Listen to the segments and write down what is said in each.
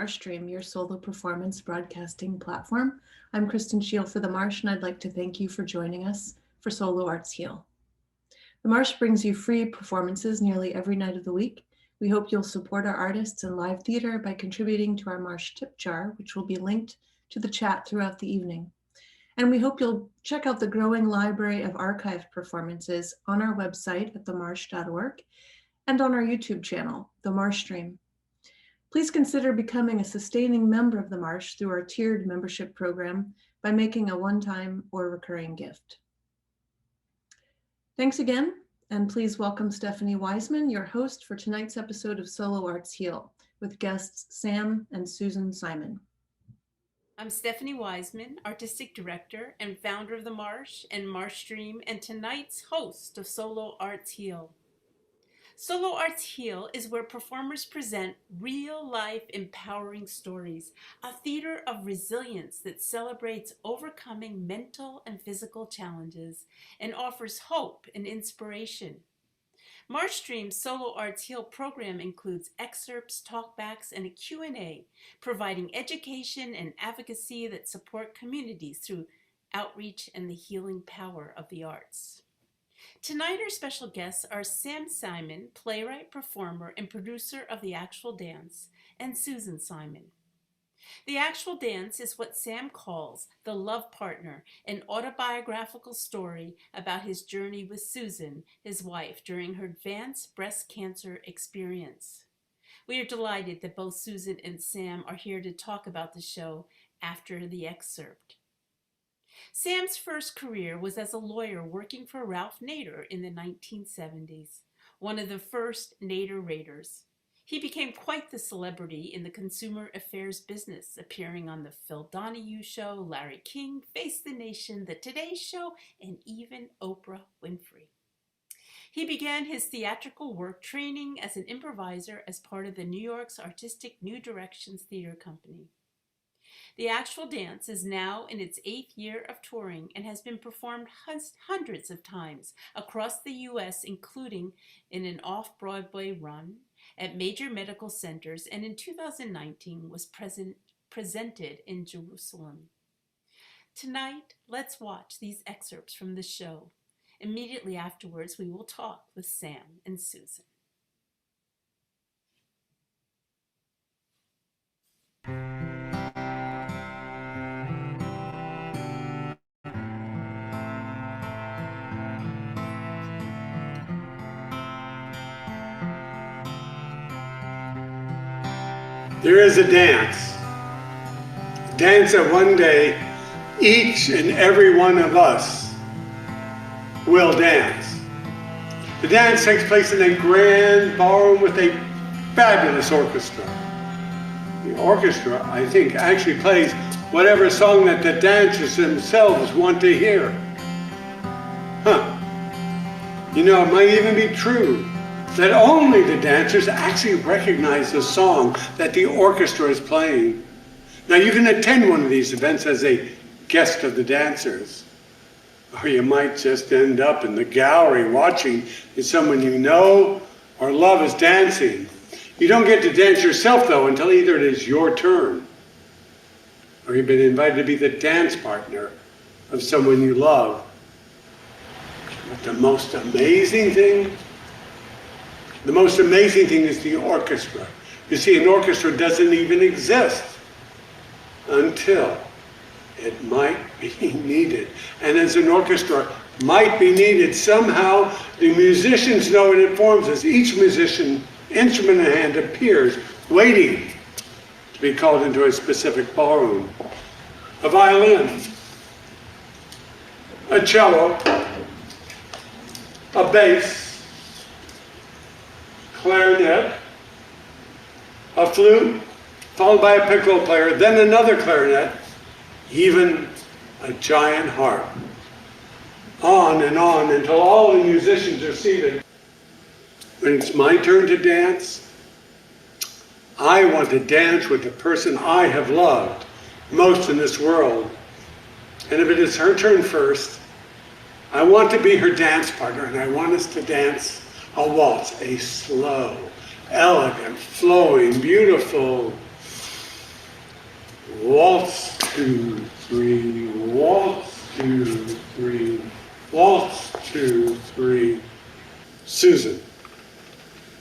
Marshstream, your solo performance broadcasting platform. I'm Kristen Scheel for The Marsh, and I'd like to thank you for joining us for Solo Arts Heal. The Marsh brings you free performances nearly every night of the week. We hope you'll support our artists and live theater by contributing to our Marsh tip jar, which will be linked to the chat throughout the evening. And we hope you'll check out the growing library of archived performances on our website at themarsh.org and on our YouTube channel, The Marshstream. Please consider becoming a sustaining member of the Marsh through our tiered membership program by making a one-time or recurring gift. Thanks again, and please welcome Stephanie Wiseman, your host for tonight's episode of Solo Arts Heal, with guests Sam and Susan Simon. I'm Stephanie Wiseman, Artistic Director and founder of The Marsh and Marshstream, and tonight's host of Solo Arts Heal. Solo Arts Heal is where performers present real-life empowering stories, a theater of resilience that celebrates overcoming mental and physical challenges and offers hope and inspiration. Marshstream's Solo Arts Heal program includes excerpts, talkbacks, and a Q&A, providing education and advocacy that support communities through outreach and the healing power of the arts. Tonight, our special guests are Sam Simon, playwright, performer, and producer of The Actual Dance, and Susan Simon. The Actual Dance is what Sam calls the love partner, an autobiographical story about his journey with Susan, his wife, during her advanced breast cancer experience. We are delighted that both Susan and Sam are here to talk about the show after the excerpt. Sam's first career was as a lawyer working for Ralph Nader in the 1970s, one of the first Nader Raiders. He became quite the celebrity in the consumer affairs business, appearing on The Phil Donahue Show, Larry King, Face the Nation, The Today Show, and even Oprah Winfrey. He began his theatrical work training as an improviser as part of the New York's artistic New Directions Theater Company. The Actual Dance is now in its 8th year of touring and has been performed hundreds of times across the U.S., including in an off-Broadway run at major medical centers, and in 2019 was presented in Jerusalem. Tonight, let's watch these excerpts from the show. Immediately afterwards, we will talk with Sam and Susan. There is a dance that one day each and every one of us will dance. The dance takes place in a grand ballroom with a fabulous orchestra. The orchestra, I think, actually plays whatever song that the dancers themselves want to hear. You know, it might even be true that only the dancers actually recognize the song that the orchestra is playing. Now, you can attend one of these events as a guest of the dancers, or you might just end up in the gallery watching as someone you know or love is dancing. You don't get to dance yourself, though, until either it is your turn or you've been invited to be the dance partner of someone you love. But the most amazing thing is the orchestra. You see, an orchestra doesn't even exist until it might be needed. And as an orchestra might be needed, somehow the musicians know it informs us. Each musician, instrument in hand, appears waiting to be called into a specific ballroom. A violin, a cello, a bass, clarinet, a flute, followed by a piccolo player, then another clarinet, even a giant harp. On and on until all the musicians are seated. When it's my turn to dance, I want to dance with the person I have loved most in this world. And if it is her turn first, I want to be her dance partner, and I want us to dance a waltz, a slow, elegant, flowing, beautiful Waltz, 2, 3, waltz, 2, 3, waltz, 2, 3. Susan.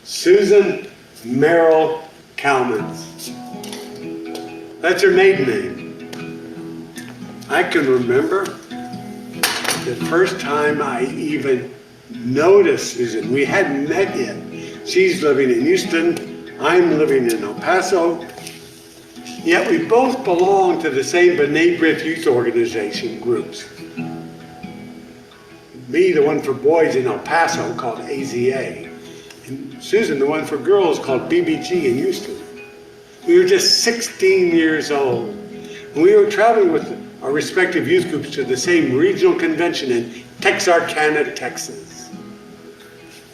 Susan Merrill Cowmans. That's her maiden name. I can remember the first time I even noticed Susan. We hadn't met yet. She's living in Houston. I'm living in El Paso. Yet we both belong to the same B'nai B'rith youth organization groups. Me, the one for boys in El Paso called AZA. And Susan, the one for girls called BBG in Houston. We were just 16 years old. And we were traveling with our respective youth groups to the same regional convention in Texarkana, Texas.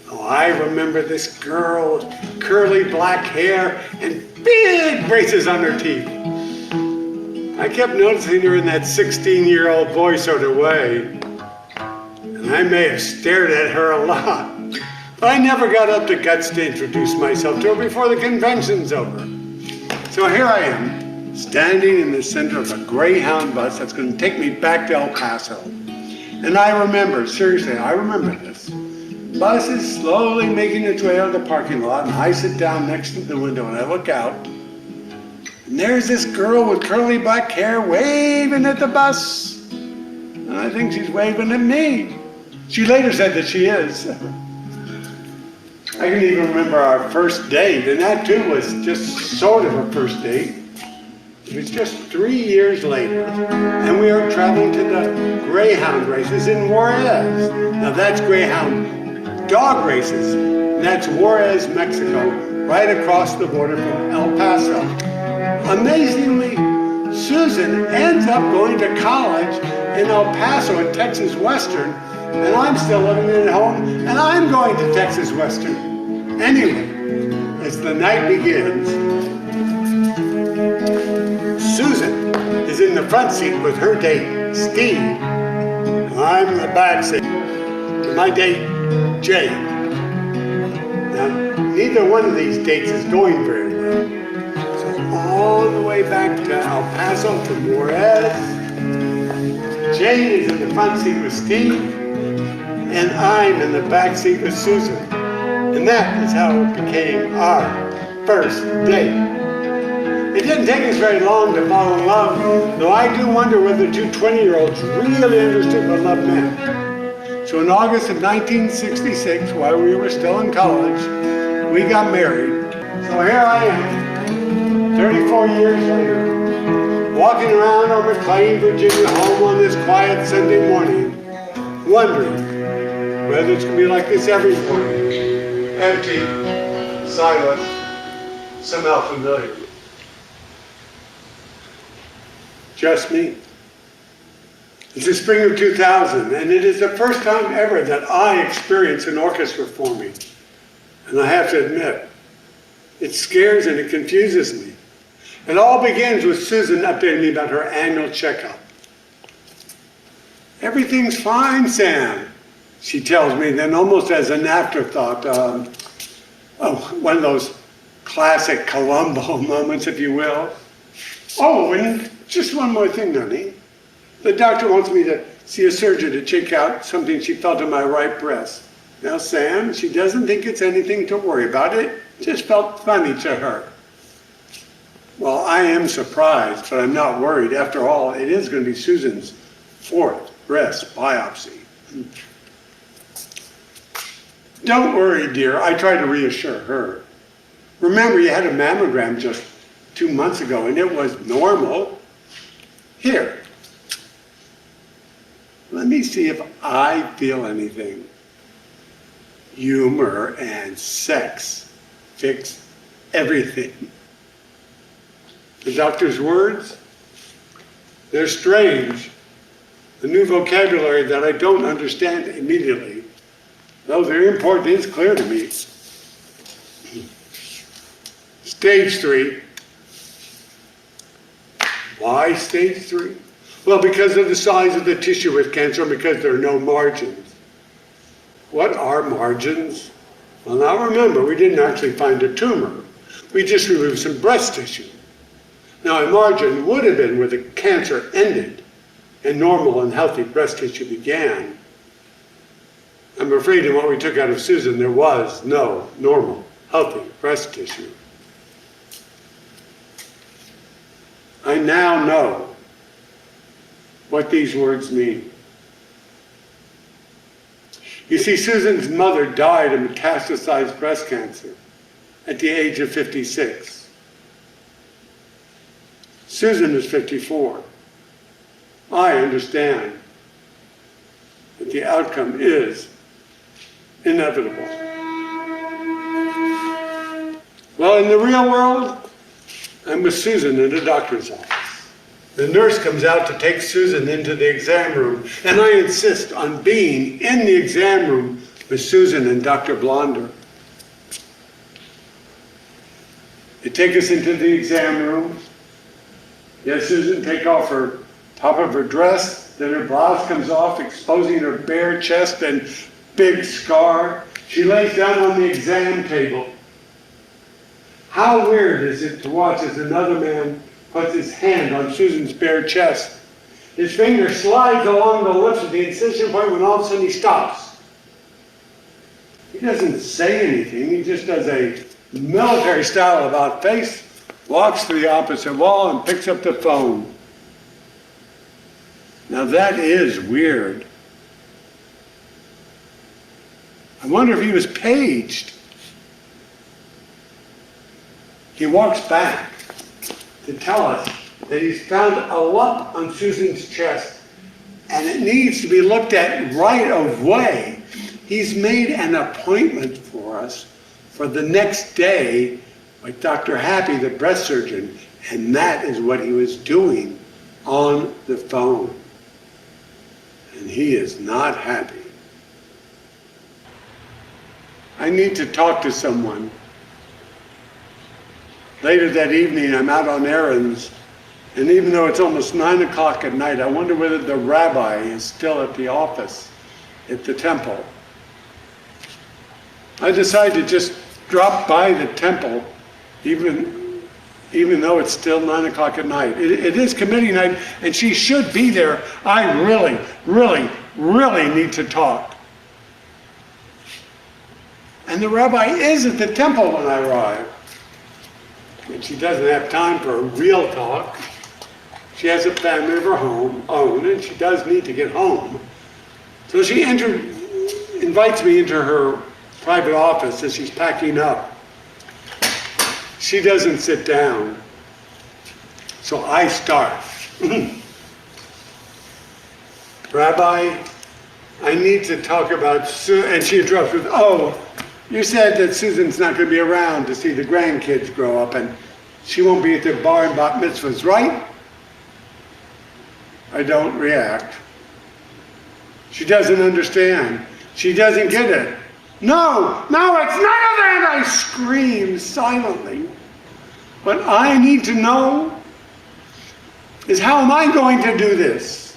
Oh, I remember this girl with curly black hair and big braces on her teeth. I kept noticing her in that 16-year-old boy sort of way. And I may have stared at her a lot. But I never got up the guts to introduce myself to her before the convention's over. So here I am, standing in the center of a Greyhound bus that's going to take me back to El Paso. And I remember, seriously, I remember this. The bus is slowly making its way out of the parking lot, and I sit down next to the window and I look out. And there's this girl with curly black hair waving at the bus. And I think she's waving at me. She later said that she is. I can even remember our first date, and that too was just sort of a first date. It was just 3 years later, and we were traveling to the Greyhound races in Juarez. Now that's Greyhound dog races, and that's Juarez, Mexico, right across the border from El Paso. Amazingly, Susan ends up going to college in El Paso in Texas Western, and I'm still living at home, and I'm going to Texas Western. Anyway, as the night begins, Susan is in the front seat with her date, Steve. I'm in the back seat with my date, Jay. Now, neither one of these dates is going very well. So all the way back to El Paso from Juarez, Jay is in the front seat with Steve, and I'm in the back seat with Susan. And that is how it became our first date. It didn't take us very long to fall in love, though I do wonder whether two 20-year-olds really understood what love meant. So in August of 1966, while we were still in college, we got married. So here I am, 34 years later, walking around our McLean, Virginia home on this quiet Sunday morning, wondering whether it's going to be like this every morning. Empty, silent, somehow familiar. Just me. It's the spring of 2000, and it is the first time ever that I experience an orchestra forming. And I have to admit, it scares and it confuses me. It all begins with Susan updating me about her annual checkup. Everything's fine, Sam, she tells me, then almost as an afterthought, one of those classic Columbo moments, if you will. Oh, and just one more thing, honey. The doctor wants me to see a surgeon to check out something she felt in my right breast. Now, Sam, she doesn't think it's anything to worry about. It just felt funny to her. Well, I am surprised, but I'm not worried. After all, it is going to be Susan's 4th breast biopsy. Don't worry, dear, I try to reassure her. Remember, you had a mammogram just 2 months ago, and it was normal. Here, let me see if I feel anything. Humor and sex fix everything. The doctor's words, they're strange. The new vocabulary that I don't understand immediately. Though their import is clear to me. Stage 3. Why stage 3? Well, because of the size of the tissue with cancer, because there are no margins. What are margins? Well, now remember, we didn't actually find a tumor. We just removed some breast tissue. Now, a margin would have been where the cancer ended and normal and healthy breast tissue began. I'm afraid in what we took out of Susan, there was no normal, healthy breast tissue. I now know what these words mean. You see, Susan's mother died of metastasized breast cancer at the age of 56. Susan is 54. I understand that the outcome is inevitable. Well, in the real world, I'm with Susan in a doctor's office. The nurse comes out to take Susan into the exam room, and I insist on being in the exam room with Susan and Dr. Blonder. They take us into the exam room. Yes, Susan, take off her top of her dress, then her blouse comes off, exposing her bare chest and big scar. She lays down on the exam table. How weird is it to watch as another man puts his hand on Susan's bare chest. His finger slides along the lips of the incision point when all of a sudden he stops. He doesn't say anything, he just does a military style about face, walks to the opposite wall and picks up the phone. Now that is weird. I wonder if he was paged. He walks back to tell us that he's found a lump on Susan's chest and it needs to be looked at right away. He's made an appointment for us for the next day with Dr. Happy, the breast surgeon, and that is what he was doing on the phone. And he is not happy. I need to talk to someone. Later that evening, I'm out on errands, and even though it's almost 9 o'clock at night, I wonder whether the rabbi is still at the office at the temple. I decide to just drop by the temple, even though it's still 9 o'clock at night. It is committee night, and she should be there. I really, really, really need to talk. And the rabbi is at the temple when I arrive. And she doesn't have time for a real talk. She has a family of her own, and she does need to get home. So she invites me into her private office as she's packing up. She doesn't sit down, so I start. Rabbi, I need to talk about Susan. And she interrupts with, oh, you said that Susan's not going to be around to see the grandkids grow up, and she won't be at their bar and bat mitzvahs, right? I don't react. She doesn't understand. She doesn't get it. No, it's none of that, I scream silently. What I need to know is, how am I going to do this?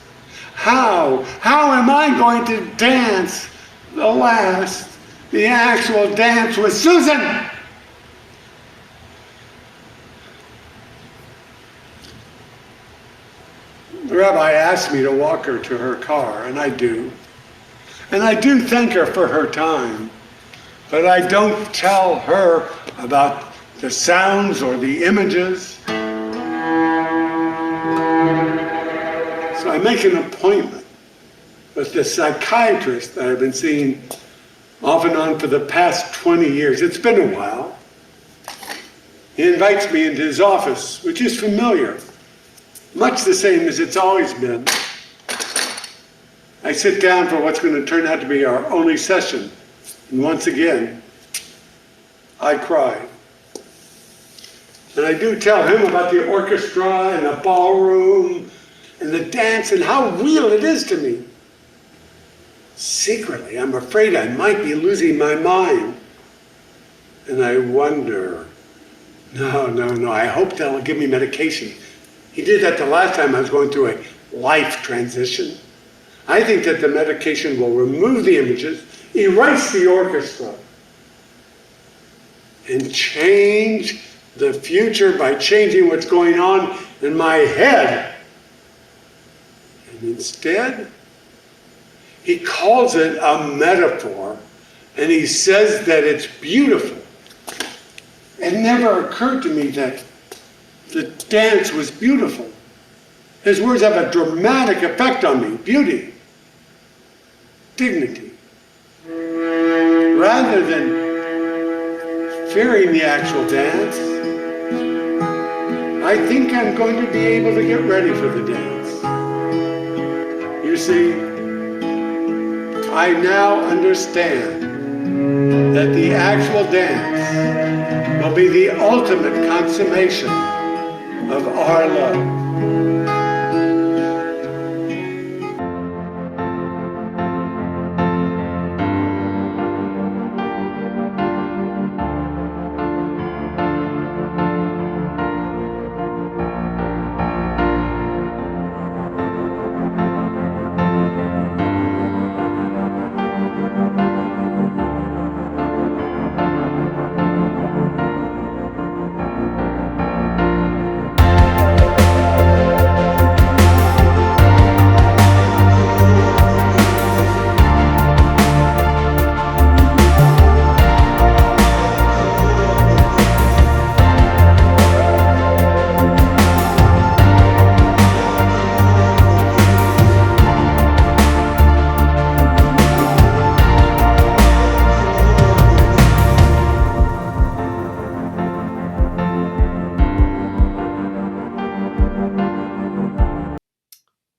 How am I going to dance the actual dance with Susan? The rabbi asked me to walk her to her car, and I do. And I do thank her for her time, but I don't tell her about the sounds or the images. So I make an appointment with the psychiatrist that I've been seeing off and on for the past 20 years. It's been a while. He invites me into his office, which is familiar, much the same as it's always been. I sit down for what's going to turn out to be our only session, and once again, I cry. And I do tell him about the orchestra and the ballroom and the dance and how real it is to me. Secretly, I'm afraid I might be losing my mind. And I wonder, no, I hope they'll give me medication. He did that the last time I was going through a life transition. I think that the medication will remove the images, erase the orchestra, and change the future by changing what's going on in my head. And instead, he calls it a metaphor, and he says that it's beautiful. It never occurred to me that the dance was beautiful. His words have a dramatic effect on me. Beauty, dignity. Rather than fearing the actual dance, I think I'm going to be able to get ready for the dance. You see, I now understand that the actual dance will be the ultimate consummation of our love.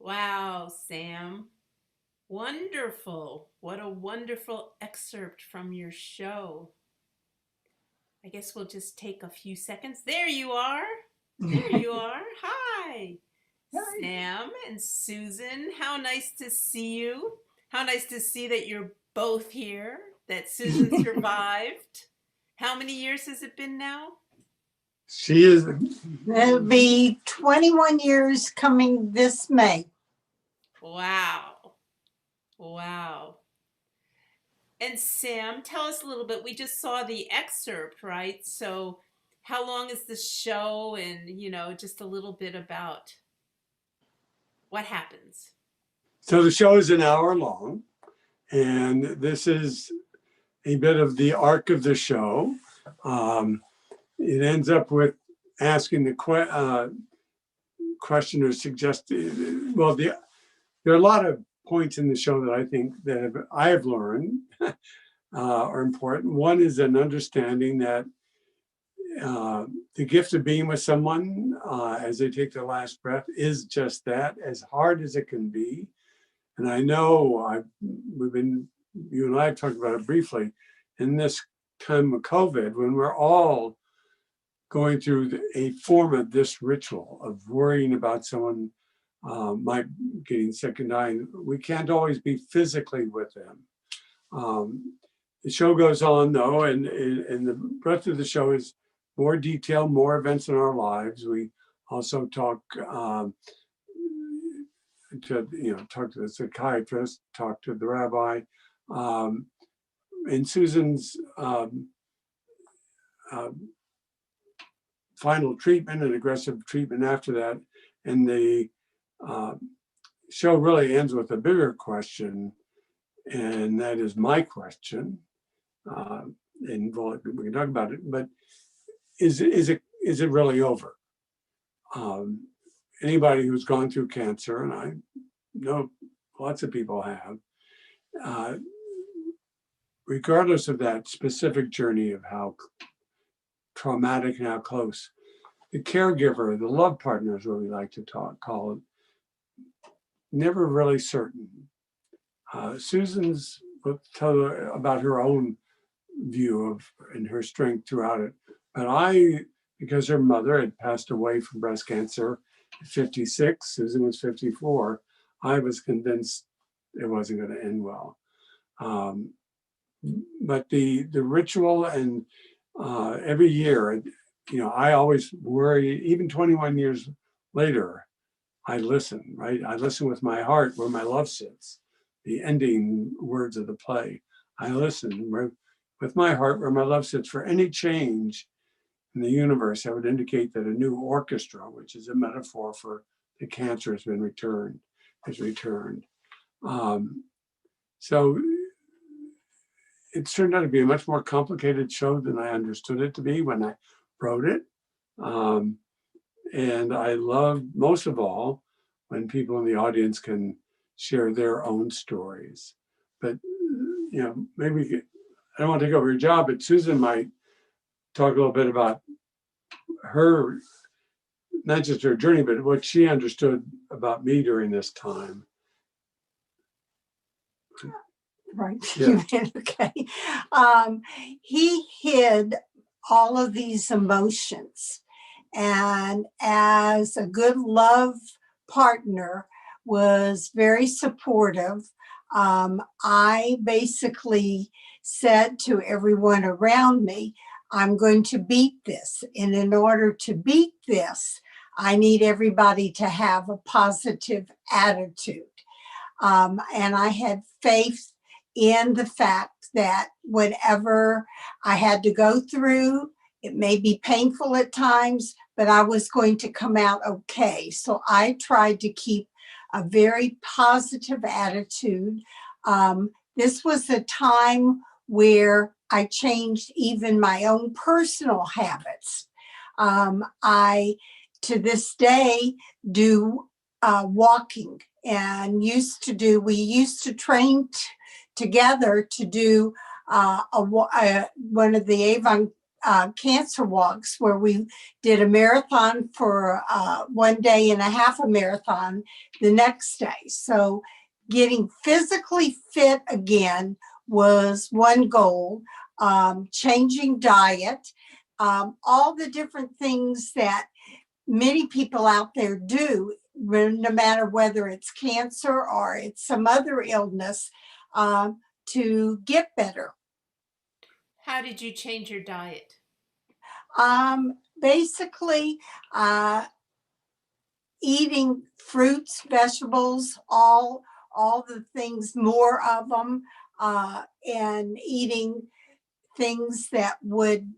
Wow, Sam. Wonderful. What a wonderful excerpt from your show. I guess we'll just take a few seconds. There you are. There you are. Hi. Sam and Susan, how nice to see you. How nice to see that you're both here, that Susan survived. How many years has it been now? She is. It'll be 21 years coming this May. Wow. Wow. And Sam, tell us a little bit. We just saw the excerpt, right? So how long is the show? And, just a little bit about what happens. So the show is an hour long, and this is a bit of the arc of the show. It ends up with asking the question or suggesting, well, there are a lot of points in the show that I think that I have learned are important. One is an understanding that the gift of being with someone as they take their last breath is just that, as hard as it can be. And I know you and I have talked about it briefly, in this time of COVID, when we're all going through a form of this ritual of worrying about someone might getting sick and dying, we can't always be physically with them. The show goes on though, and the breadth of the show is more detail, more events in our lives. We also talk to the psychiatrist, talk to the rabbi, and Susan's final treatment and aggressive treatment after that. And the show really ends with a bigger question, and that is my question. And we can talk about it, but is it really over? Anybody who's gone through cancer, and I know lots of people have, regardless of that specific journey of how traumatic and how close, the caregiver, the love partner is what we like to call it, never really certain. Susan's will tell about her own view of and her strength throughout it. But because her mother had passed away from breast cancer at 56, Susan was 54, I was convinced it wasn't going to end well. But the ritual and every year, I always worry, even 21 years later, I listen, right? I listen with my heart where my love sits, the ending words of the play. I listen with my heart where my love sits for any change in the universe that would indicate that a new orchestra, which is a metaphor for the cancer, has returned. So it's turned out to be a much more complicated show than I understood it to be when I wrote it. And I love most of all when people in the audience can share their own stories. But, maybe I don't want to take over your job, but Susan might talk a little bit about her, not just her journey, but what she understood about me during this time. Right. Yeah. Okay. He hid all of these emotions, and as a good love partner, was very supportive. I basically said to everyone around me, I'm going to beat this. And in order to beat this, I need everybody to have a positive attitude. And I had faith in the fact that whatever I had to go through, it may be painful at times, but I was going to come out okay. So I tried to keep a very positive attitude. This was a time where I changed even my own personal habits. I, to this day, do walking, and we used to train together to do one of the Avon cancer walks, where we did a marathon for 1 day and a half a marathon the next day. So getting physically fit again was one goal. Changing diet, all the different things that many people out there do, no matter whether it's cancer or it's some other illness, to get better. How did you change your diet? Basically, eating fruits, vegetables, all the things, more of them, and eating things that would,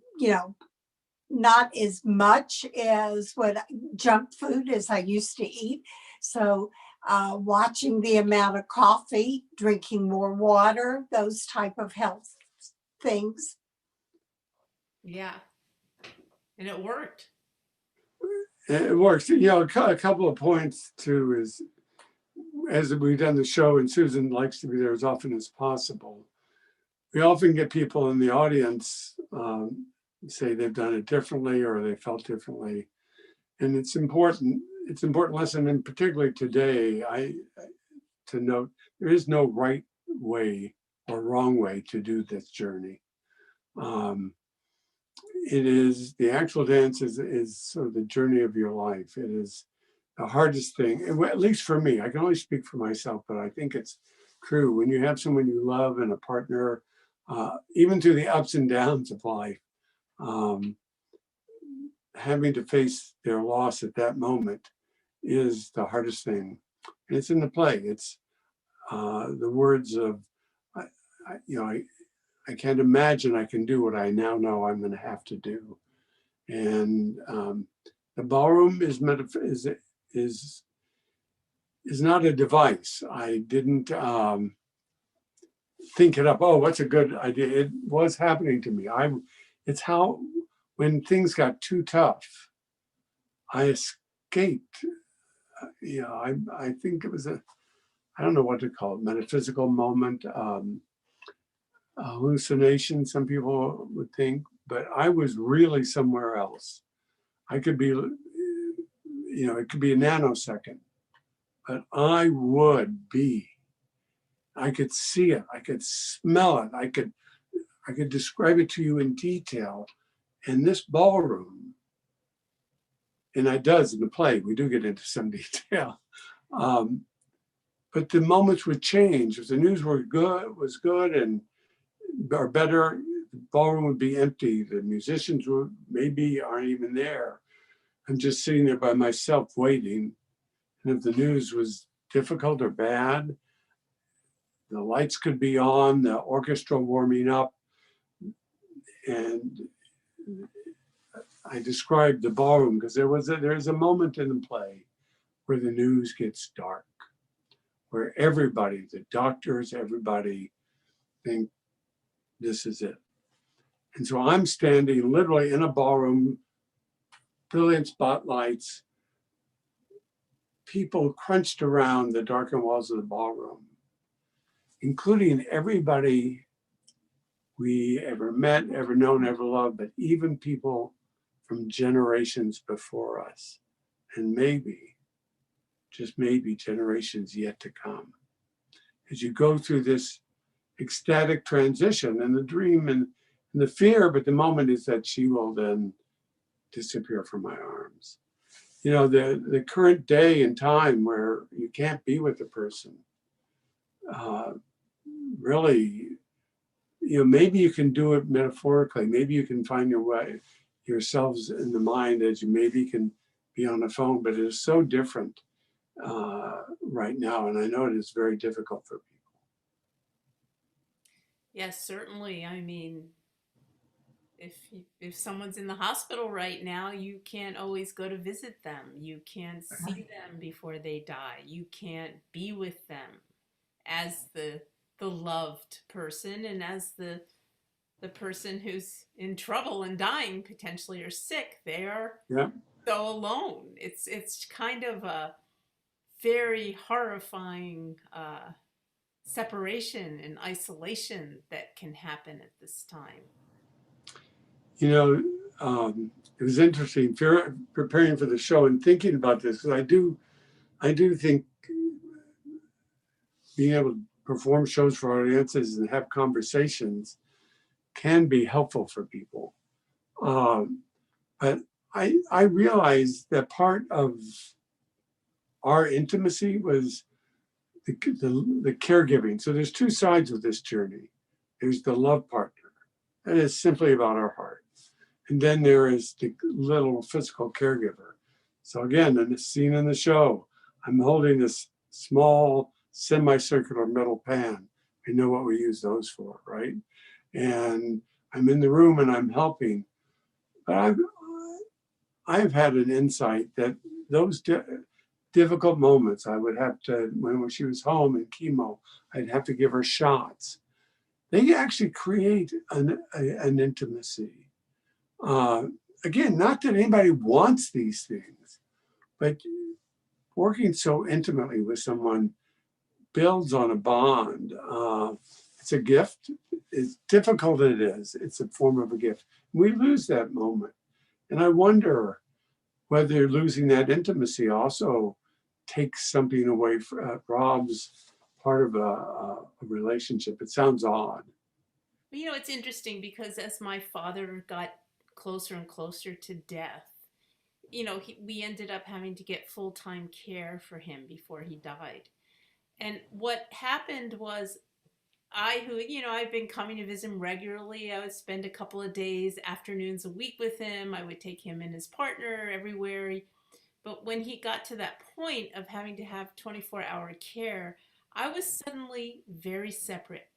not as much as what junk food as I used to eat. So watching the amount of coffee, drinking more water, those type of health things. Yeah. And it worked. It works. A couple of points too is, as we've done the show, and Susan likes to be there as often as possible, we often get people in the audience say they've done it differently or they felt differently. And it's important lesson, and particularly today, to note there is no right way or wrong way to do this journey. It is, the actual dance is sort of the journey of your life. It is the hardest thing, at least for me. I can only speak for myself, but I think it's true. When you have someone you love and a partner, even through the ups and downs of life, having to face their loss at that moment is the hardest thing. And it's in the play. It's the words of, I can't imagine I can do what I now know I'm going to have to do. And the ballroom is not a device. I didn't think it up. Oh, what's a good idea? It was happening to me. It's how, when things got too tough, I escaped. I think it was I don't know what to call it, metaphysical moment, hallucination, some people would think, but I was really somewhere else. I could be, it could be a nanosecond, but I could see it, I could smell it, I could describe it to you in detail. And this ballroom, and it does in the play, we do get into some detail, but the moments would change. If the news was good and or better, the ballroom would be empty. The musicians aren't even there. I'm just sitting there by myself waiting. And if the news was difficult or bad, the lights could be on, the orchestra warming up, and I described the ballroom because there's a moment in the play where the news gets dark, where everybody, the doctors, everybody think this is it. And so I'm standing literally in a ballroom, brilliant spotlights, people crunched around the darkened walls of the ballroom, including everybody we ever met, ever known, ever loved, but even people from generations before us, and maybe, just maybe, generations yet to come. As you go through this ecstatic transition and the dream and the fear, but the moment is that she will then disappear from my arms. You know, the current day and time where you can't be with the person, really, you know, maybe you can do it metaphorically. Maybe you can find your way, yourselves in the mind as you maybe can be on the phone, but it is so different right now. And I know it is very difficult for people. Yes, certainly. I mean, if someone's in the hospital right now, you can't always go to visit them. You can't see them before they die. You can't be with them as the loved person and as the person who's in trouble and dying potentially or sick. They are Yeah. so alone. It's kind of a very horrifying separation and isolation that can happen at this time. You know, it was interesting preparing for the show and thinking about this, because I do think being able to perform shows for audiences and have conversations can be helpful for people. But I realized that part of our intimacy was the caregiving. So there's two sides of this journey. There's the love partner, that is simply about our heart. And then there is the little physical caregiver. So again, in the scene in the show, I'm holding this small semicircular metal pan. I know what we use those for, right? And I'm in the room and I'm helping. But I've had an insight that those difficult moments, I would have to, when she was home in chemo, I'd have to give her shots. They actually create an intimacy. Again, not that anybody wants these things, but working so intimately with someone builds on a bond. It's a gift. As difficult as it is, it's a form of a gift. We lose that moment. And I wonder whether losing that intimacy also takes something away, robs part of a relationship. It sounds odd. But you know, it's interesting because as my father got closer and closer to death, you know, we ended up having to get full-time care for him before he died. And what happened was I've been coming to visit him regularly. I would spend a couple of days, afternoons a week with him. I would take him and his partner everywhere. But when he got to that point of having to have 24-hour care, I was suddenly very separate.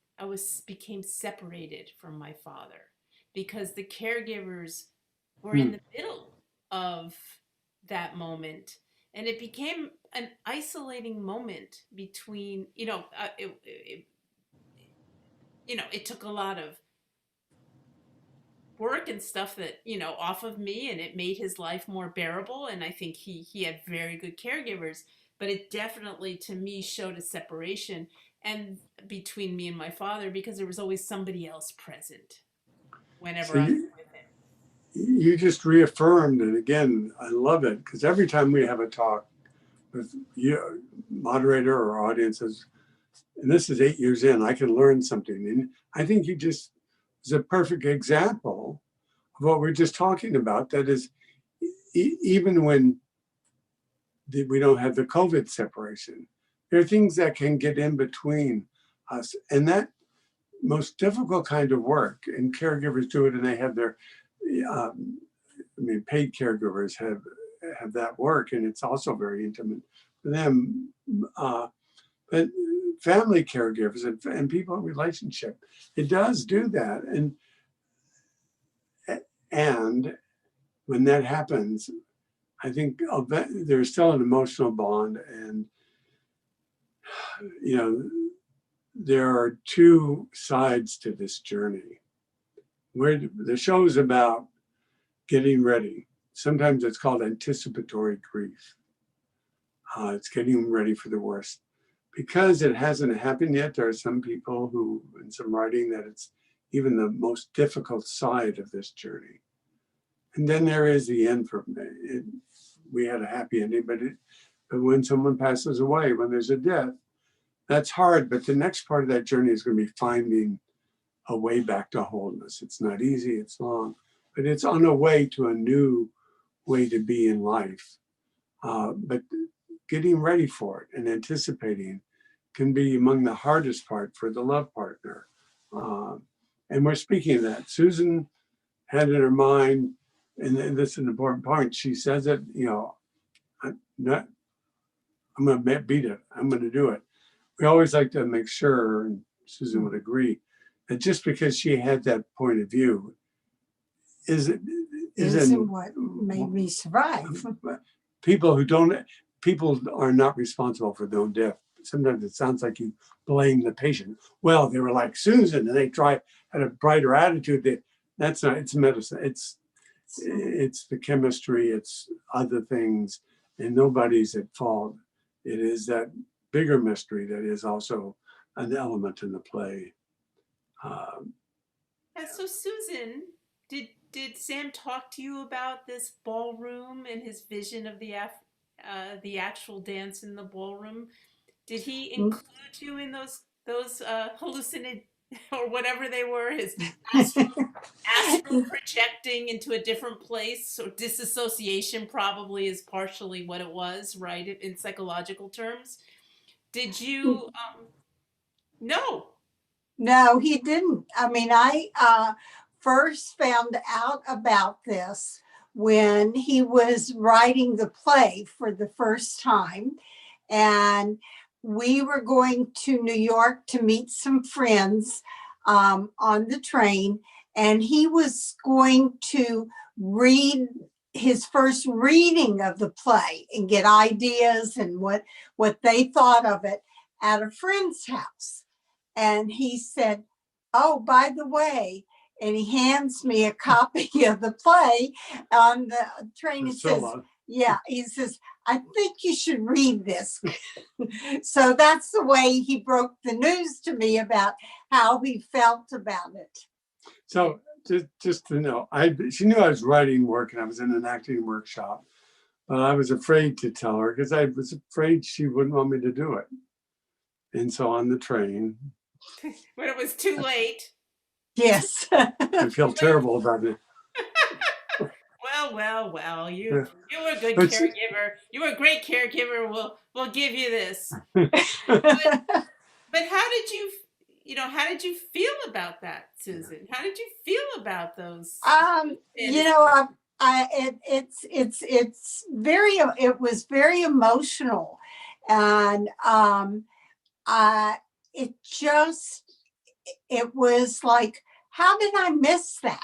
Became separated from my father because the caregivers were in Hmm. the middle of that moment, and it became an isolating moment between it took a lot of work and stuff that off of me, and it made his life more bearable, and I think he had very good caregivers, but it definitely to me showed a separation and between me and my father because there was always somebody else present So whenever I was with him. you just reaffirmed, and again, I love it, because every time we have a talk with you, moderator or audiences, and this is 8 years in, I can learn something. And I think you just is a perfect example of what we're just talking about. That is, even when we don't have the COVID separation, there are things that can get in between us. And that most difficult kind of work, and caregivers do it, and they have their, paid caregivers have that work, and it's also very intimate for them. But family caregivers and people in relationship, it does do that. And when that happens, I think there's still an emotional bond, and there are two sides to this journey. Where the show is about getting ready. Sometimes it's called anticipatory grief. It's getting ready for the worst. Because it hasn't happened yet, there are some people who, in some writing, that it's even the most difficult side of this journey. And then there is the end for me. We had a happy ending, but when someone passes away, when there's a death, that's hard. But the next part of that journey is going to be finding a way back to wholeness. It's not easy, it's long, but it's on a way to a new way to be in life. But getting ready for it and anticipating can be among the hardest part for the love partner. And we're speaking of that. Susan had in her mind, and this is an important point, she says it, I'm going to beat it. I'm going to do it. We always like to make sure, and Susan would agree, that just because she had that point of view isn't what made me survive. People are not responsible for their own death. Sometimes it sounds like you blame the patient. Well, they were like Susan, and they had a brighter attitude. That's not. It's medicine. It's the chemistry. It's other things, and nobody's at fault. It is that bigger mystery that is also an element in the play. So Susan, did Sam talk to you about this ballroom and his vision of the actual dance in the ballroom? Did he include you in those hallucinated or whatever they were, his astral projecting into a different place, or disassociation probably is partially what it was, right? In psychological terms. Did you no. No, he didn't. I mean, I first found out about this when he was writing the play for the first time. And we were going to New York to meet some friends on the train. And he was going to read his first reading of the play and get ideas and what they thought of it at a friend's house. And he said, oh, by the way, and he hands me a copy of the play on the train. It says, yeah, he says, I think you should read this. So that's the way he broke the news to me about how he felt about it. So just to know, she knew I was writing work and I was in an acting workshop, but I was afraid to tell her because I was afraid she wouldn't want me to do it. And so on the train, when it was too late. Yes. I feel terrible about it. Well. You were a good caregiver. You were a great caregiver. We'll give you this. But how did you feel about that, Susan? How did you feel about those? It was very emotional, and it was like, how did I miss that?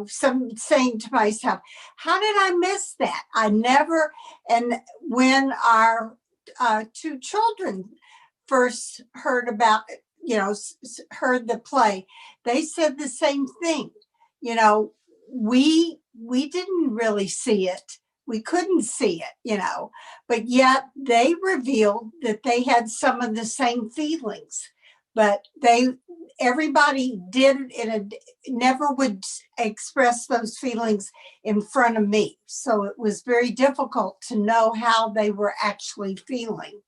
Saying to myself, how did I miss that? I never, and when our two children first heard about it, heard the play, they said the same thing. We didn't really see it. We couldn't see it, but yet they revealed that they had some of the same feelings, but everybody did it and never would express those feelings in front of me. So it was very difficult to know how they were actually feeling.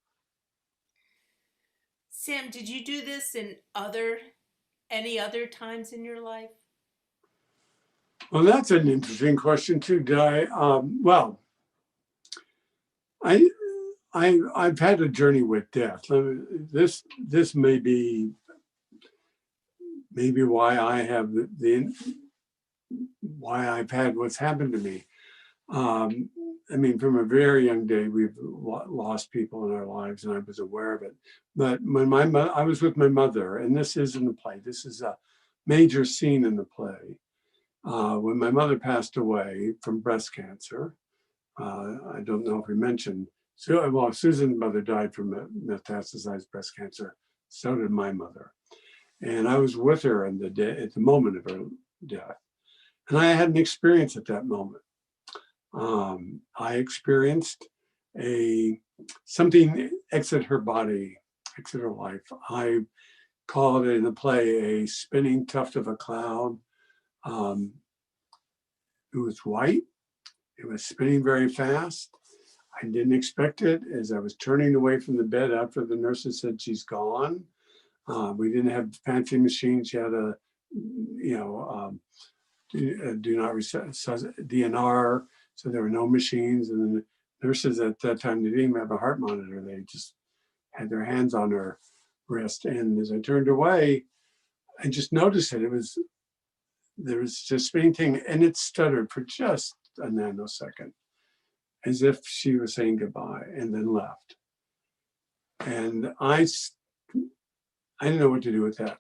Sam, did you do this in any other times in your life? Well, that's an interesting question too. Did I? I've had a journey with death. This may be why I have why I've had what's happened to me. From a very young day, we've lost people in our lives, and I was aware of it. But when I was with my mother, and this is in the play. This is a major scene in the play. When my mother passed away from breast cancer, I don't know if we mentioned, well, Susan's mother died from metastasized breast cancer. So did my mother. And I was with her at the moment of her death. And I had an experience at that moment. I experienced something exit her body, exit her life. I called it in the play a spinning tuft of a cloud. It was white. It was spinning very fast. I didn't expect it. As I was turning away from the bed after the nurses said she's gone, we didn't have fancy machines. She had a, do not resuscitate DNR, so there were no machines. And the nurses at that time, they didn't even have a heart monitor. They just had their hands on her wrist. And as I turned away, I just noticed it. There was this spinning thing, and it stuttered for just a nanosecond, as if she was saying goodbye, and then left. And I didn't know what to do with that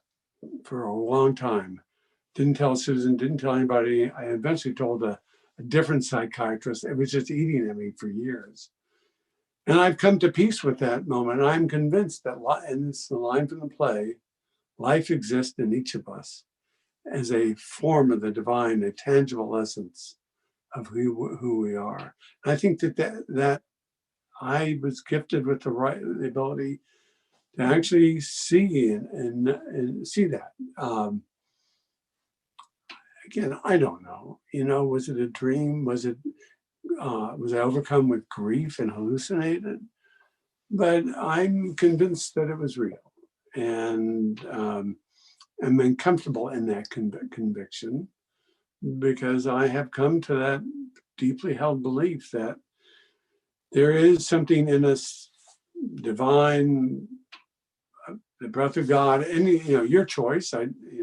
for a long time. Didn't tell Susan, didn't tell anybody. I eventually told a different psychiatrist. It was just eating at me for years. And I've come to peace with that moment. I'm convinced that, and it's the line from the play, life exists in each of us as a form of the divine, a tangible essence of who we are. And I think that I was gifted with the ability to actually see and see that. Again, I don't know. Was it a dream? Was I overcome with grief and hallucinated? But I'm convinced that it was real, and I'm comfortable in that conviction, because I have come to that deeply held belief that there is something in us, divine, the breath of God, any, your choice. We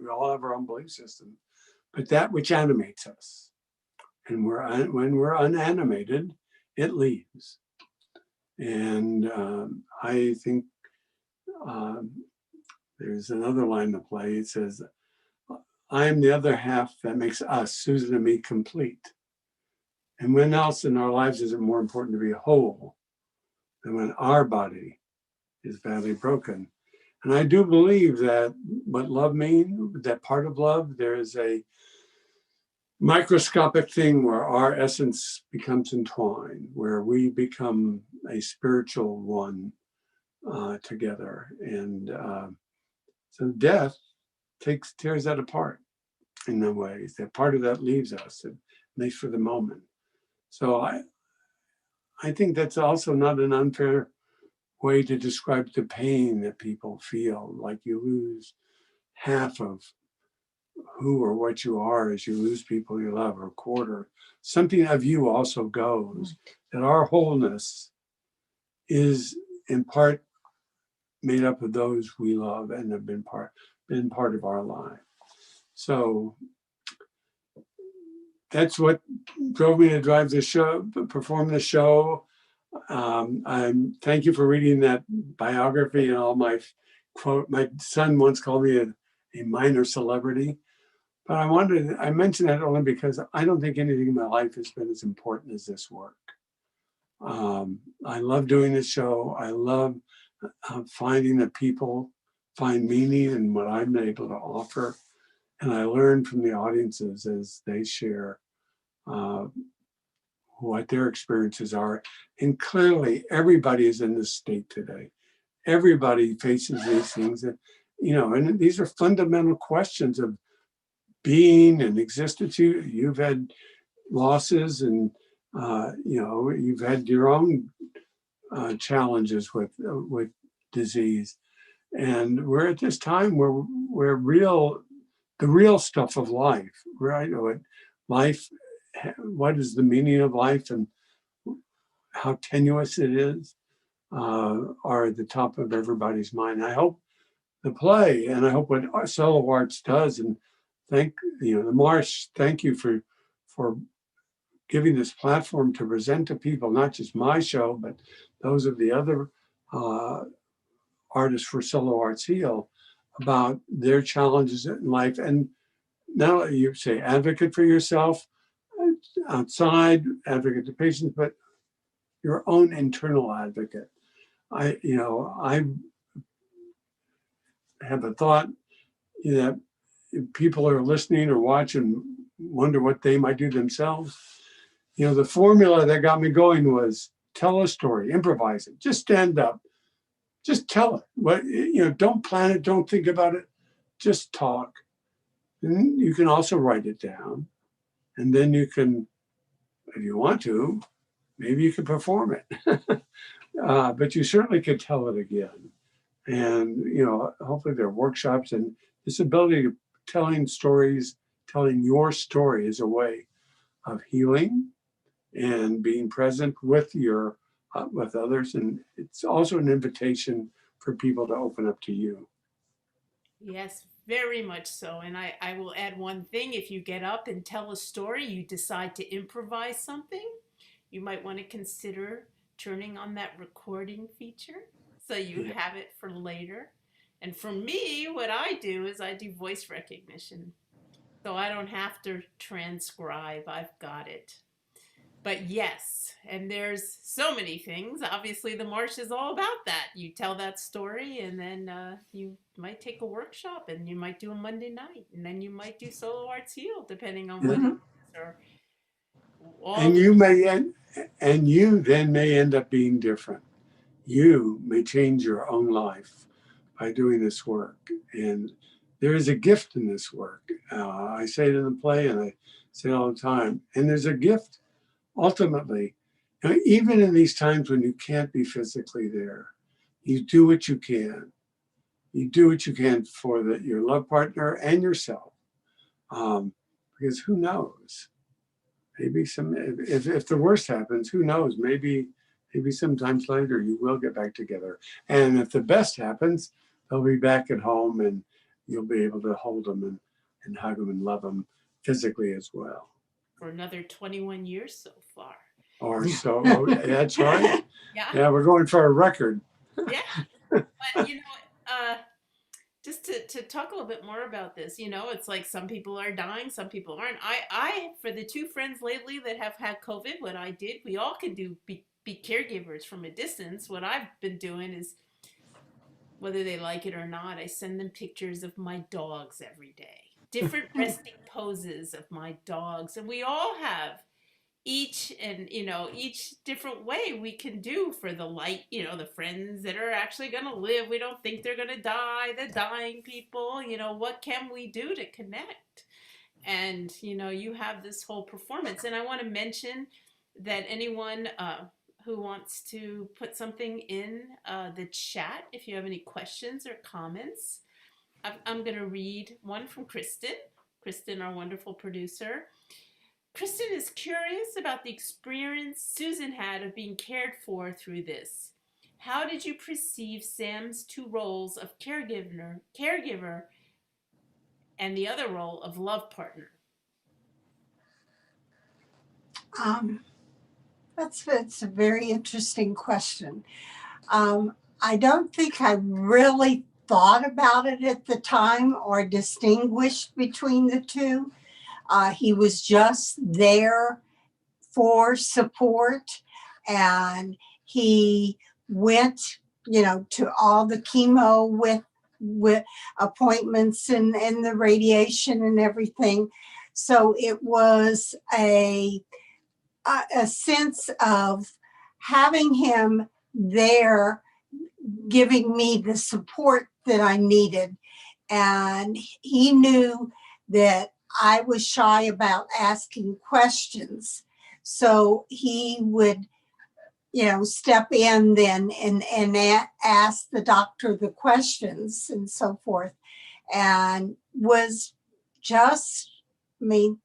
all have our own belief system, but that which animates us. And when we're unanimated, it leaves. And I think there's another line in the play. It says, I am the other half that makes us, Susan and me, complete. And when else in our lives is it more important to be whole than when our body is badly broken? And I do believe that what love means, that part of love, there is a microscopic thing where our essence becomes entwined, where we become a spiritual one together. And so death tears that apart in the ways that part of that leaves us, at least for the moment. So I think that's also not an unfair way to describe the pain that people feel, like you lose half of who or what you are as you lose people you love, or a quarter. Something of you also goes, that our wholeness is in part made up of those we love and have been part of our life. So that's what drove me to perform the show. Thank you for reading that biography and all my quote. My son once called me a minor celebrity, but I mentioned that only because I don't think anything in my life has been as important as this work. I love doing this show. I love finding that people find meaning in what I'm able to offer. And I learn from the audiences as they share what their experiences are. And clearly, everybody is in this state today. Everybody faces these things that, and these are fundamental questions of being and existence. You've had losses, and you've had your own challenges with disease. And we're at this time where the real stuff of life, right? What is the meaning of life and how tenuous it is, are at the top of everybody's mind. I hope the play, and I hope what Solo Arts does, and the Marsh, thank you for giving this platform to present to people, not just my show, but those of the other artists for Solo Arts Heal, about their challenges in life, and now you say advocate for yourself, outside advocate to patients, but your own internal advocate. I have a thought that if people are listening or watching, wonder what they might do themselves. The formula that got me going was tell a story, improvise it, just stand up, just tell it. What don't plan it, don't think about it, just talk. And you can also write it down, and then you can, if you want to, maybe you can perform it. But you certainly could tell it again. And hopefully there are workshops, and this ability to telling stories, telling your story is a way of healing and being present with with others. And it's also an invitation for people to open up to you. Yes, very much so. And I will add one thing. If you get up and tell a story, you decide to improvise something, you might want to consider turning on that recording feature so you Yeah. have it for later. And for me, what I do is I do voice recognition. So I don't have to transcribe, I've got it. But yes, and there's so many things. Obviously, the marsh is all about that. You tell that story, and then you might take a workshop, and you might do a Monday night, and then you might do Solo Arts Heal, depending on what it Yeah. is, or all And the. you then may end up being different. You may change your own life by doing this work. And there is a gift in this work. I say it in the play, and I say it all the time. And there's a gift ultimately, even in these times when you can't be physically there, you do what you can. You do what you can for your love partner and yourself. Because who knows? Maybe if the worst happens, who knows? Maybe sometimes later you will get back together. And if the best happens, they'll be back at home, and you'll be able to hold them and hug them and love them physically as well. For another 21 years so far. Or so. That's right. Yeah, Yeah, we're going for a record. yeah. But just to talk a little bit more about this, it's like some people are dying, some people aren't. I for the two friends lately that have had COVID, what I did, we all can do be caregivers from a distance. What I've been doing is, whether they like it or not, I send them pictures of my dogs every day, different resting poses of my dogs, and we all have each different way we can do for the light, the friends that are actually going to live, we don't think they're going to die, the dying people, what can we do to connect? And you have this whole performance, and I want to mention that anyone who wants to put something in the chat, if you have any questions or comments, I'm going to read one from Kristen, our wonderful producer. Kristen is curious about the experience Susan had of being cared for through this. How did you perceive Sam's two roles of caregiver, and the other role of love partner? That's a very interesting question. I don't think I really thought about it at the time or distinguished between the two. He was just there for support, and he went, to all the chemo with appointments and the radiation and everything. So it was a sense of having him there, giving me the support that I needed. And he knew that I was shy about asking questions. So he would, step in then and ask the doctor the questions and so forth. And was just, I mean,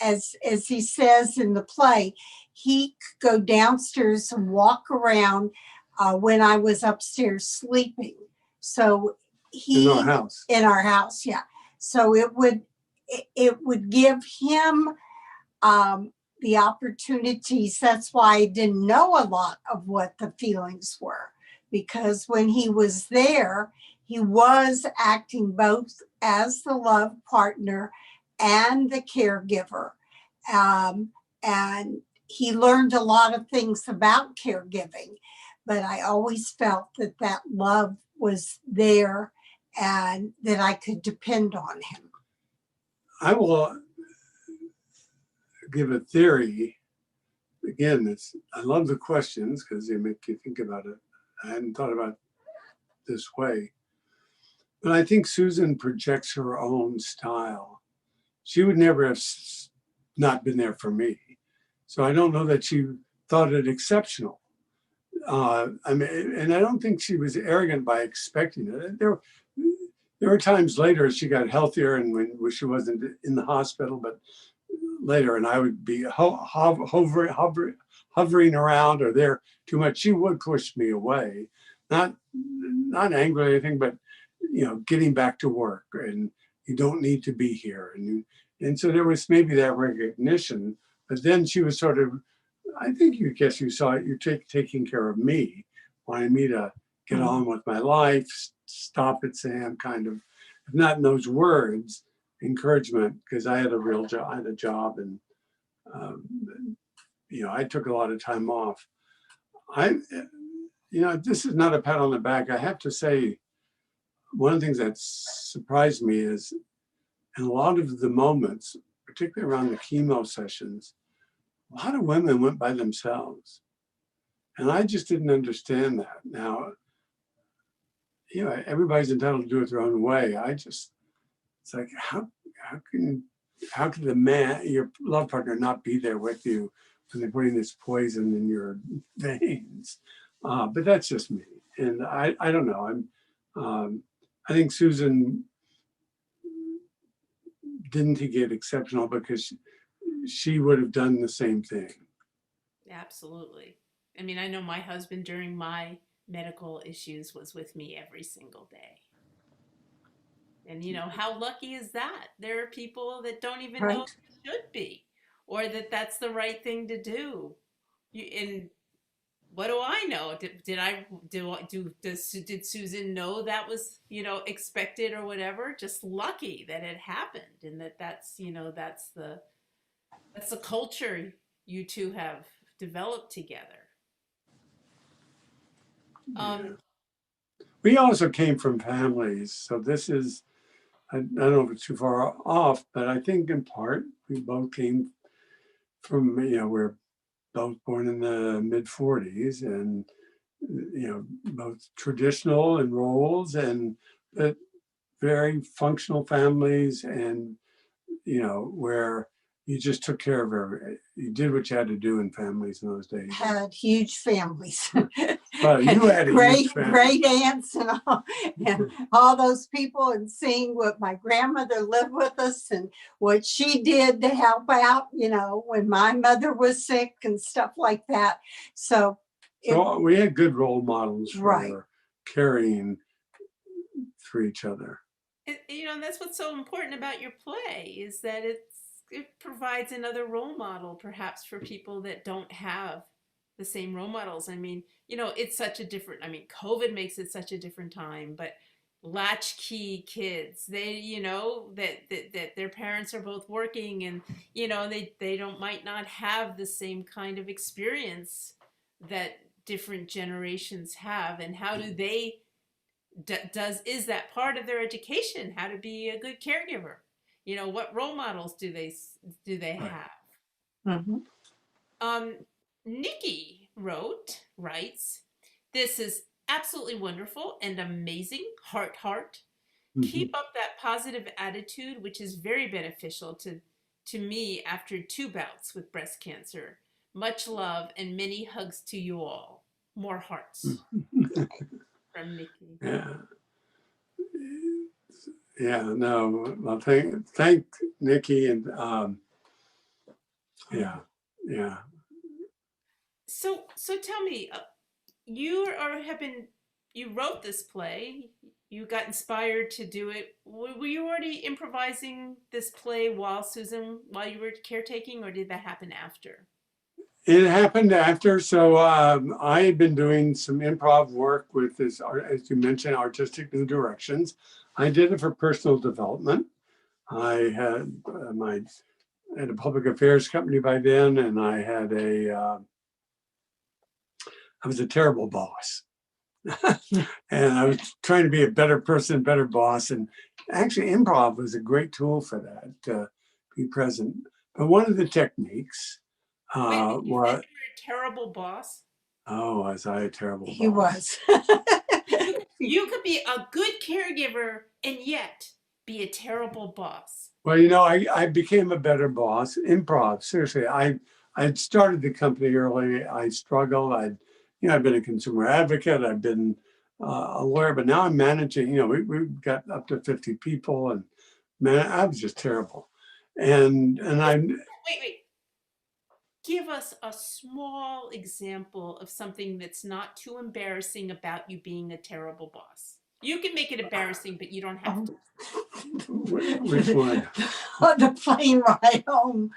as he says in the play, he could go downstairs and walk around when I was upstairs sleeping. So In our house. In our house, yeah. So it would give him the opportunities. That's why I didn't know a lot of what the feelings were, because when he was there, he was acting both as the love partner and the caregiver. And he learned a lot of things about caregiving, but I always felt that that love was there and that I could depend on him. I will give a theory. Again, I love the questions because they make you think about it. I hadn't thought about it this way. But I think Susan projects her own style. She would never have not been there for me. So I don't know that she thought it exceptional. I mean, and I don't think she was arrogant by expecting it. There were times later she got healthier and when she wasn't in the hospital, but later, and I would be hovering around or there too much. She would push me away, not angry or anything, but getting back to work and you don't need to be here. And so there was maybe that recognition, but then she was sort of, I think you saw it, you're taking care of me, wanting me to get on with my life, stop it, Sam, kind of, if not in those words, encouragement, because I had a real job, I had a job and, I took a lot of time off. This is not a pat on the back. I have to say, one of the things that surprised me is in a lot of the moments, particularly around the chemo sessions, a lot of women went by themselves. And I just didn't understand that. Now, everybody's entitled to do it their own way. It's like, how can the man, your love partner, not be there with you when they're putting this poison in your veins? But that's just me. And I don't know. I think Susan didn't think it exceptional because she would have done the same thing. Absolutely. I mean, I know my husband during my medical issues was with me every single day. And how lucky is that? There are people that don't even know Right. it should be, or that that's the right thing to do. And what do I know? Did Susan know that was expected or whatever? Just lucky that it happened, and that's the culture you two have developed together. We also came from families, so this is, I don't know if it's too far off, but I think in part we both came from, we're both born in the mid 40s and, both traditional in roles and but very functional families and, where you just took care of everything. You did what you had to do in families in those days. Had huge families. Well, you had a huge family. Great aunts and all those people, and seeing what my grandmother lived with us and what she did to help out, when my mother was sick and stuff like that. So we had good role models for right. Caring for each other. And that's what's so important about your play is that it provides another role model, perhaps for people that don't have the same role models. I mean, it's such a different. I mean, COVID makes it such a different time, but latchkey kids, they that their parents are both working, and they might not have the same kind of experience that different generations have, and how do they is that part of their education, how to be a good caregiver? What role models do they have? Mm-hmm. Nikki writes, "This is absolutely wonderful and amazing. Heart. Mm-hmm. Keep up that positive attitude, which is very beneficial to me after 2 bouts with breast cancer. Much love and many hugs to you all. More hearts." From Nikki. Yeah, no, well, thank Nikki and yeah. So tell me, you wrote this play, you got inspired to do it. Were you already improvising this play while you were caretaking, or did that happen after? It happened after. So I had been doing some improv work with this, as you mentioned, artistic new directions. I did it for personal development. I had had a public affairs company by then, and I was a terrible boss. And I was trying to be a better person, better boss. And actually, improv was a great tool for that, to be present. But one of the techniques Wait, you said you were was, a terrible boss? oh, was I a terrible He boss? was. You could be a good caregiver and yet be a terrible boss. Well, I became a better boss. Improv, seriously. I'd started the company early. I struggled. I've been a consumer advocate. I've been a lawyer, but now I'm managing. We've got up to 50 people, and man, I was just terrible. And Wait. Give us a small example of something that's not too embarrassing about you being a terrible boss. You can make it embarrassing, but you don't have to. which one? On the plane ride home,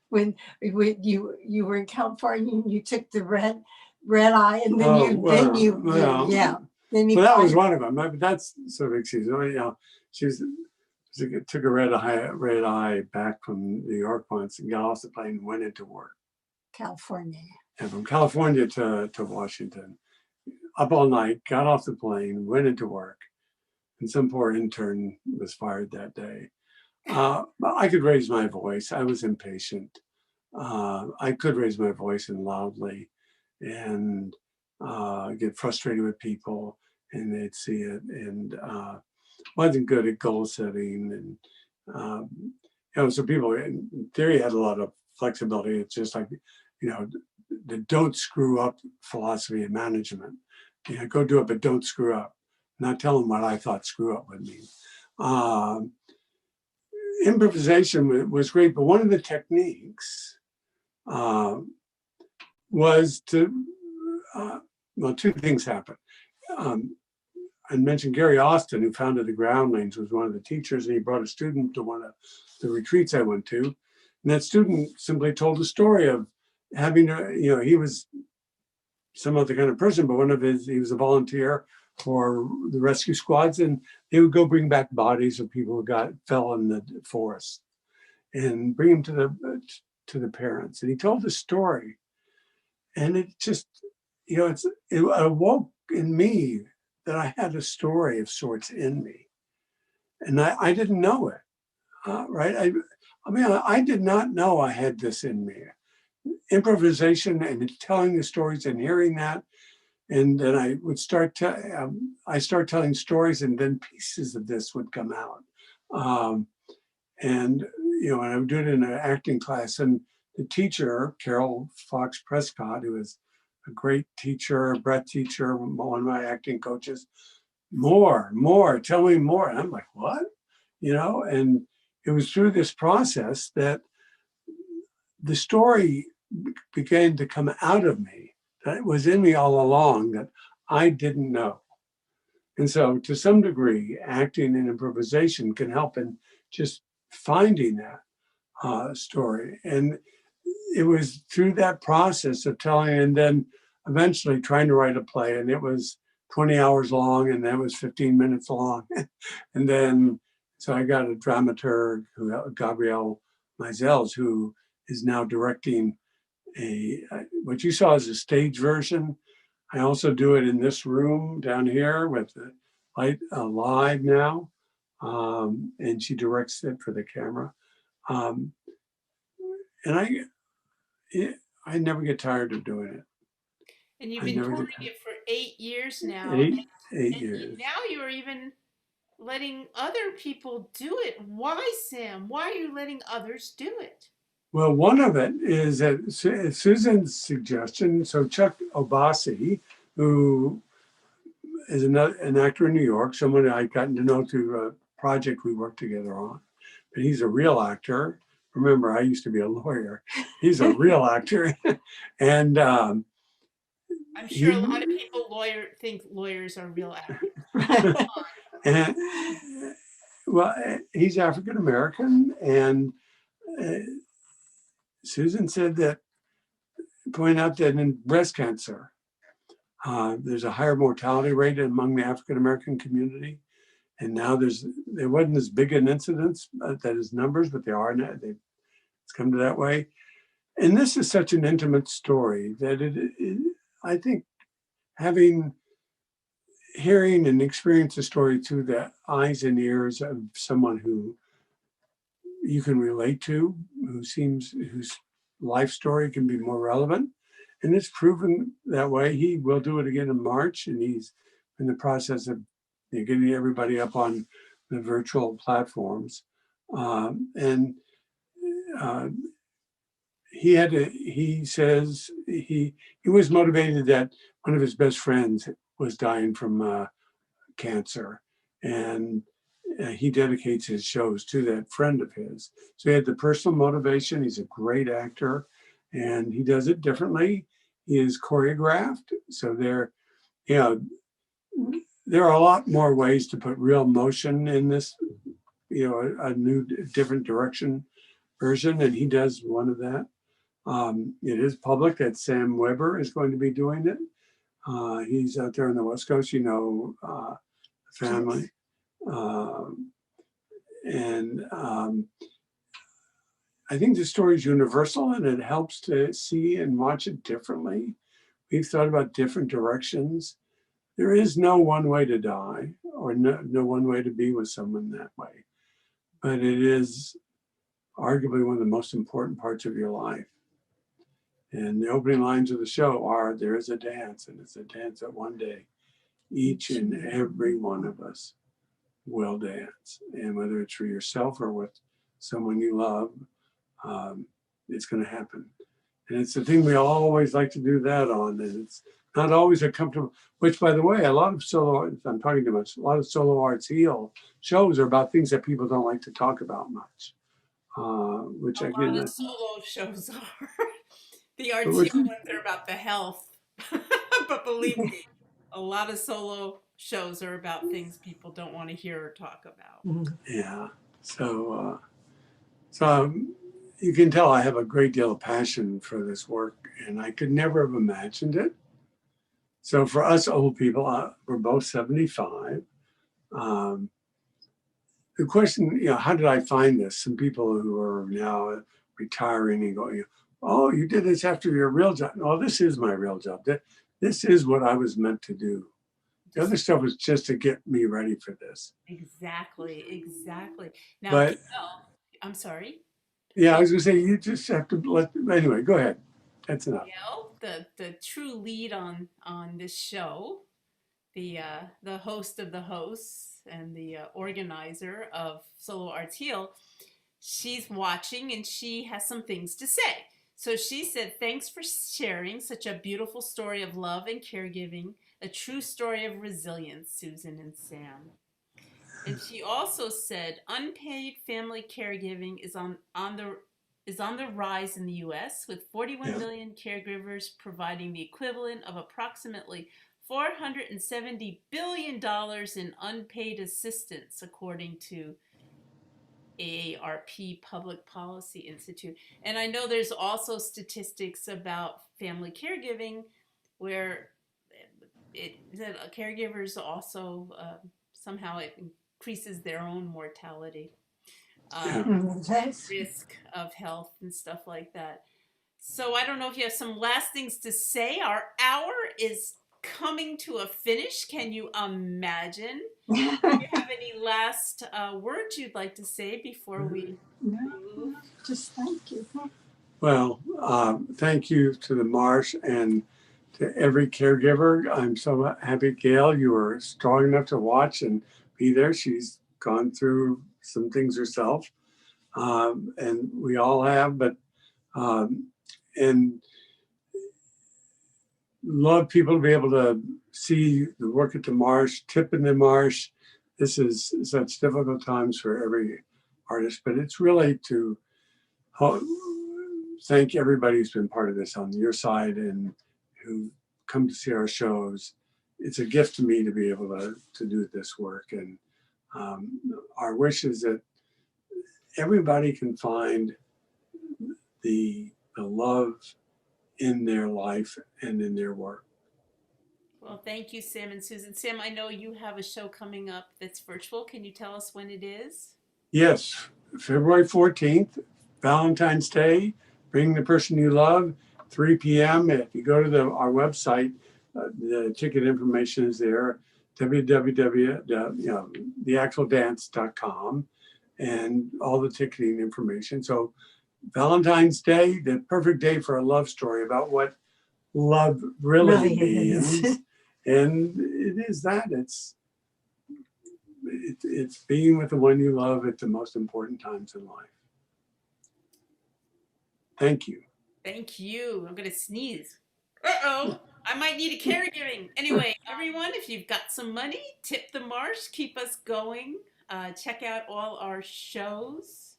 when you were in California and you took the red eye, and then then you Well, that was one of them. But that's sort of excuse. She took a red eye back from New York once and got off the plane and went into work. California. And from California to Washington, up all night, got off the plane, went into work, and some poor intern was fired that day. I could raise my voice. I was impatient. I could raise my voice and loudly, and get frustrated with people, and they'd see it, and wasn't good at goal setting, and so people in theory had a lot of flexibility. It's just like the don't screw up philosophy of management. Go do it, but don't screw up. Not tell them what I thought screw up would mean. Improvisation was great, but one of the techniques was to, two things happened. I mentioned Gary Austin, who founded the Groundlings, was one of the teachers, and he brought a student to one of the retreats I went to. And that student simply told the story of having he was some other kind of person, but he was a volunteer for the rescue squads, and they would go bring back bodies of people who fell in the forest and bring them to the parents. And he told the story, and it just, it awoke in me that I had a story of sorts in me, and I didn't know it, right? I did not know I had this in me. Improvisation and telling the stories and hearing that, and then I would start telling stories, and then pieces of this would come out. And I would do it in an acting class, and the teacher, Carol Fox Prescott, who was a great teacher, a breath teacher, one of my acting coaches, more, tell me more. And I'm like, what? And it was through this process that the story began to come out of me, that it was in me all along that I didn't know. And so to some degree, acting and improvisation can help in just finding that story. And it was through that process of telling, and then eventually trying to write a play, and it was 20 hours long, and that was 15 minutes long. And then, so I got a dramaturg, Gabrielle Mizels, who is now directing what you saw as a stage version. I also do it in this room down here with the light live now, and she directs it for the camera. And I never get tired of doing it. And you've been touring it for 8 years now. 8 years. Now you're even letting other people do it. Why, Sam? Why are you letting others do it? Well, one of it is at Susan's suggestion. So Chuck Obasi, who is an actor in New York, someone I'd gotten to know through a project we worked together on, but he's a real actor. Remember, I used to be a lawyer. He's a real actor. And I'm sure a lot of people think lawyers are real actors. And, well, he's African American, and Susan said point out that in breast cancer, there's a higher mortality rate among the African American community, And now there wasn't as big an incidence that is numbers, but they are now. It's come to that way. And this is such an intimate story that I think hearing and experience a story through the eyes and ears of someone who you can relate to, whose life story can be more relevant. And it's proven that way. He will do it again in March, and he's in the process of getting everybody up on the virtual platforms. And he says he was motivated that one of his best friends was dying from cancer, and he dedicates his shows to that friend of his. So he had the personal motivation. He's a great actor, and he does it differently. He is choreographed, so there are a lot more ways to put real motion in this, a new, different direction version, and he does one of that. It is public that Sam Weber is going to be doing it. He's out there on the West Coast, family. And I think the story is universal, and it helps to see and watch it differently. We've thought about different directions. There is no one way to die, or no one way to be with someone that way. But it is arguably one of the most important parts of your life. And the opening lines of the show are, there is a dance, and it's a dance that one day each and every one of us will dance. And whether it's for yourself or with someone you love, it's going to happen. And it's the thing we always like to do that on. And it's not always a comfortable, which, by the way, a lot of solo arts heal shows are about things that people don't like to talk about much. Which A again, lot of solo shows are. The arts which, heal ones are about the health. But believe me, a lot of solo shows are about things people don't want to hear or talk about. yeah. So you can tell I have a great deal of passion for this work, and I could never have imagined it. So for us old people, we're both 75. The question, how did I find this? Some people who are now retiring and going, oh, you did this after your real job. No, this is my real job. This is what I was meant to do. The other stuff was just to get me ready for this. Exactly. Now, But I'm sorry. yeah, I was gonna say, you just have to anyway, go ahead. That's enough. The true lead on this show, the host of the hosts and the organizer of Solo Arts Heal, she's watching and she has some things to say. So she said, thanks for sharing such a beautiful story of love and caregiving, a true story of resilience, Susan and Sam. And she also said, unpaid family caregiving is on the rise in the U.S., with 41 million caregivers providing the equivalent of approximately $470 billion in unpaid assistance, according to AARP Public Policy Institute. And I know there's also statistics about family caregiving where caregivers also somehow it increases their own mortality, risk of health and stuff like that. So I don't know if you have some last things to say. Our hour is coming to a finish. Can you imagine? Do you have any last words you'd like to say before we move? Just thank you. Well, thank you to the Marsh and to every caregiver. I'm so happy, Gail, you were strong enough to watch and be there. She's gone through some things herself, and we all have, but and love people to be able to see the work at the Marsh, tip in the Marsh. This is such difficult times for every artist, but it's really to thank everybody who's been part of this on your side and who come to see our shows. It's a gift to me to be able to do this work. And our wish is that everybody can find the love in their life and in their work. Well, thank you, Sam and Susan. Sam, I know you have a show coming up that's virtual. Can you tell us when it is? Yes, February 14th, Valentine's Day. Bring the person you love, 3 p.m. If you go to our website, the ticket information is there, www.theactualdance.com, and all the ticketing information. So Valentine's Day, the perfect day for a love story about what love really means. And it is that. It's being with the one you love at the most important times in life. Thank you. Thank you. I'm going to sneeze. Uh-oh. I might need a caregiving. Anyway, everyone, if you've got some money, tip the Marsh. Keep us going. Check out all our shows.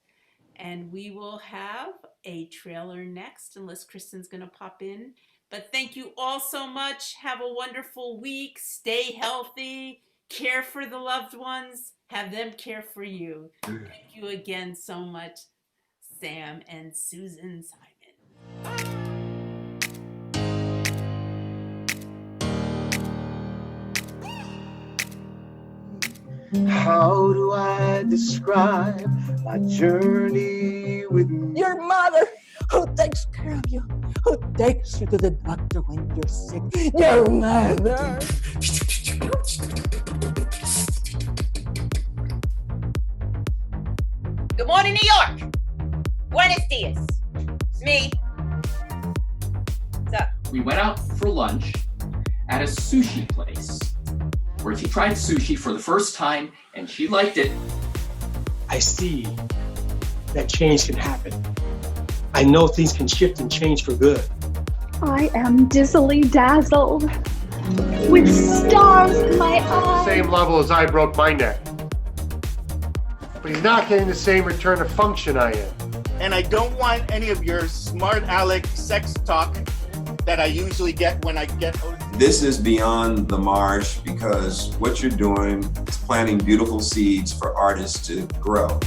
And we will have a trailer next, unless Kristen's going to pop in. But thank you all so much. Have a wonderful week. Stay healthy. Care for the loved ones. Have them care for you. Thank you again so much, Sam and Susan Simon. How do I describe my journey with your mother, who takes care of you, who takes you to the doctor when you're sick? Your mother. Good morning, New York. Buenos dias. It's me. What's up? We went out for lunch at a sushi place where she tried sushi for the first time and she liked it. I see that change can happen. I know things can shift and change for good. I am dizzily dazzled with stars in my eyes. Same level as I broke my neck. But he's not getting the same return of function I am. And I don't want any of your smart aleck sex talk that I usually get when I get. This is beyond the Marsh because what you're doing is planting beautiful seeds for artists to grow.